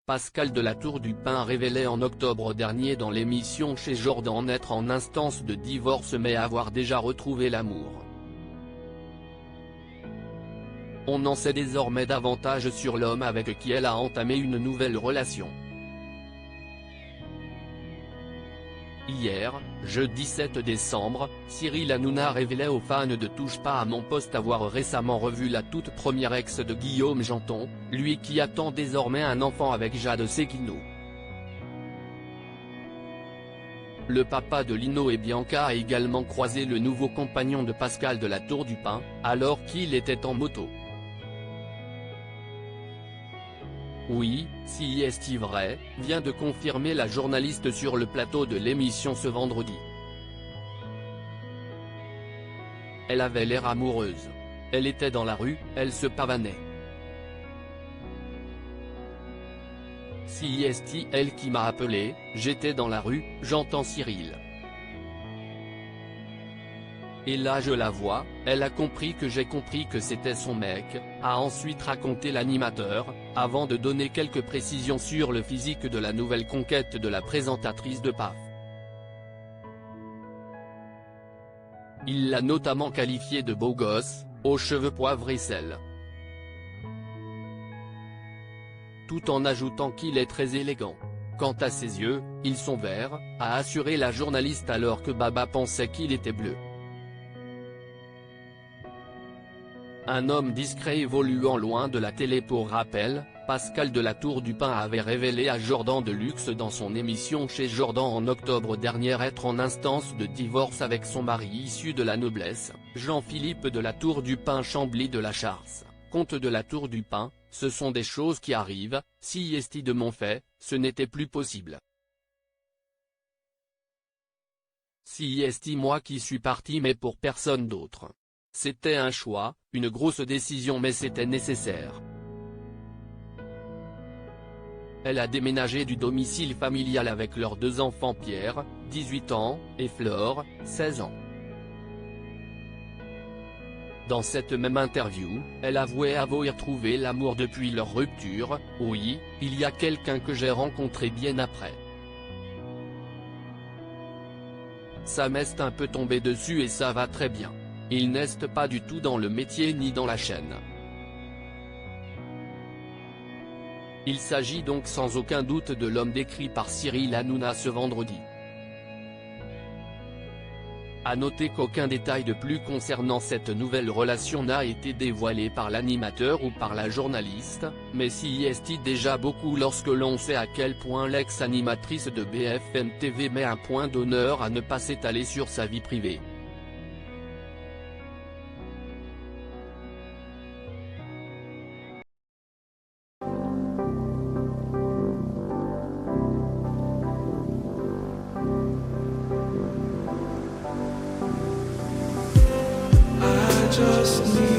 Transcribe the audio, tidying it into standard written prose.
Pascal de la Tour du Pin révélait en octobre dernier dans l'émission Chez Jordan être en instance de divorce mais avoir déjà retrouvé l'amour. On en sait désormais davantage sur l'homme avec qui elle a entamé une nouvelle relation. Hier, jeudi 7 décembre, Cyril Hanouna révélait aux fans de Touche pas à mon poste avoir récemment revu la toute première ex de Guillaume Janton, lui qui attend désormais un enfant avec Jade Sequino. Le papa de Lino et Bianca a également croisé le nouveau compagnon de Pascal de la Tour du Pin, alors qu'il était en moto. Oui, si est vrai, vient de confirmer la journaliste sur le plateau de l'émission ce vendredi. Elle avait l'air amoureuse. Elle était dans la rue, elle se pavanait. Si est elle qui m'a appelé, j'étais dans la rue, j'entends Cyril. Et là je la vois, elle a compris que j'ai compris que c'était son mec, a ensuite raconté l'animateur, avant de donner quelques précisions sur le physique de la nouvelle conquête de la présentatrice de PAF. Il l'a notamment qualifié de beau gosse, aux cheveux poivre et sel. Tout en ajoutant qu'il est très élégant. Quant à ses yeux, ils sont verts, a assuré la journaliste alors que Baba pensait qu'il était bleu. Un homme discret évoluant loin de la télé. Pour rappel, Pascal de la Tour du Pin avait révélé à Jordan Deluxe dans son émission Chez Jordan en octobre dernier être en instance de divorce avec son mari issu de la noblesse, Jean-Philippe de la Tour du Pin Chambly de la Charce, comte de la Tour du Pin. Ce sont des choses qui arrivent, si est de mon fait, ce n'était plus possible. Si est moi qui suis parti mais pour personne d'autre. C'était un choix, une grosse décision mais c'était nécessaire. Elle a déménagé du domicile familial avec leurs deux enfants Pierre, 18 ans, et Flore, 16 ans. Dans cette même interview, elle avouait avoir trouvé l'amour depuis leur rupture. Oui, il y a quelqu'un que j'ai rencontré bien après. Ça m'est un peu tombé dessus et ça va très bien. Il n'est pas du tout dans le métier ni dans la chaîne. Il s'agit donc sans aucun doute de l'homme décrit par Cyril Hanouna ce vendredi. A noter qu'aucun détail de plus concernant cette nouvelle relation n'a été dévoilé par l'animateur ou par la journaliste, mais s'y est déjà beaucoup lorsque l'on sait à quel point l'ex-animatrice de BFM TV met un point d'honneur à ne pas s'étaler sur sa vie privée. Just need